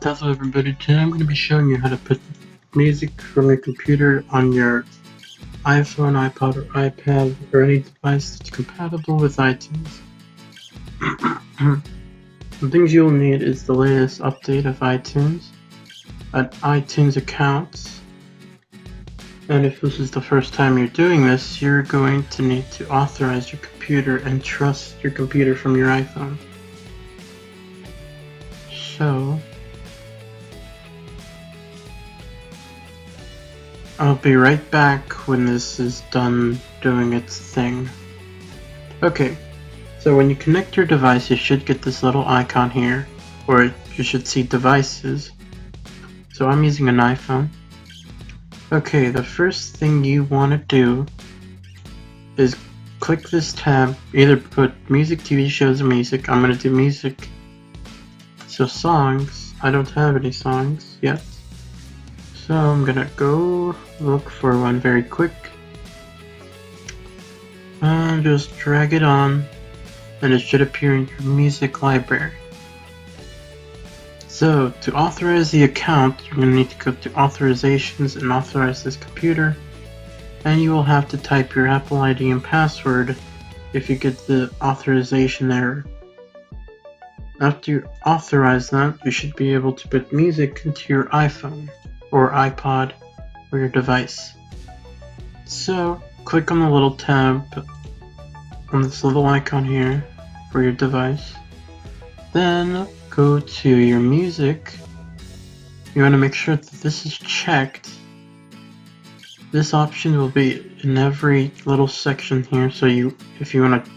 Hello everybody, today I'm going to be showing you how to put music from your computer on your iPhone, iPod, or iPad, or any device that's compatible with iTunes. The things you'll need is the latest update of iTunes, an iTunes account, and if this is the first time you're doing this, you're going to need to authorize your computer and trust your computer from your iPhone. So I'll be right back when this is done doing its thing. Okay, so when you connect your device, you should get this little icon here, or you should see devices. So I'm using an iPhone. Okay, the first thing you want to do is click this tab, either put music, TV shows, or music. I'm going to do music. So songs, I don't have any songs yet. So I'm gonna go look for one very quick and just drag it on, and it should appear in your music library. So to authorize the account, you're gonna need to go to authorizations and authorize this computer, and you will have to type your Apple ID and password if you get the authorization error. After you authorize that, you should be able to put music into your iPhone or iPod or your device. So click on the little tab on this little icon here for your device. Then go to your music. You want to make sure that this is checked. This option will be in every little section here, so if you want to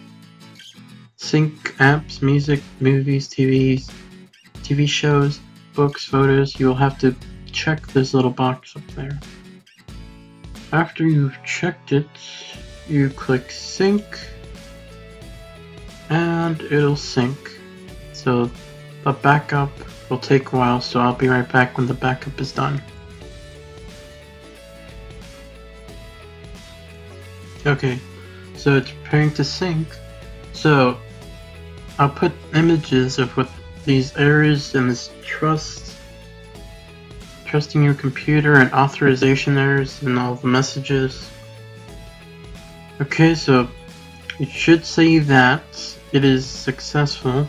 sync apps, music, movies, TV shows, books, photos, you'll have to check this little box up there. After you've checked it, you click sync and it'll sync. So the backup will take a while, so I'll be right back when the backup is done. Okay, so it's preparing to sync. So I'll put images of what these errors and this trusting your computer and authorization errors and all the messages. Okay, so it should say that it is successful.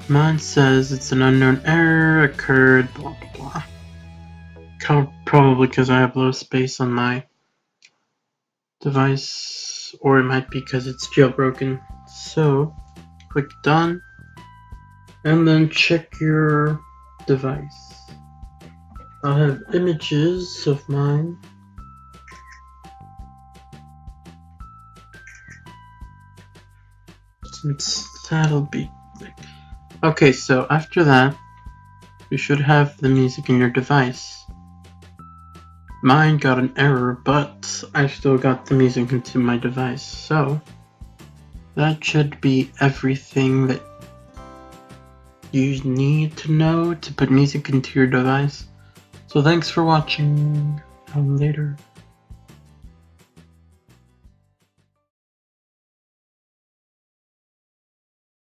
Mine says it's an unknown error occurred, blah blah blah. Probably because I have low space on my device, or it might be because it's jailbroken. So click done and then check your device. I'll have images of mine. Since that'll be okay, so after that you should have the music in your device. Mine got an error, but I still got the music into my device, so that should be everything that you need to know to put music into your device. So thanks for watching. Later.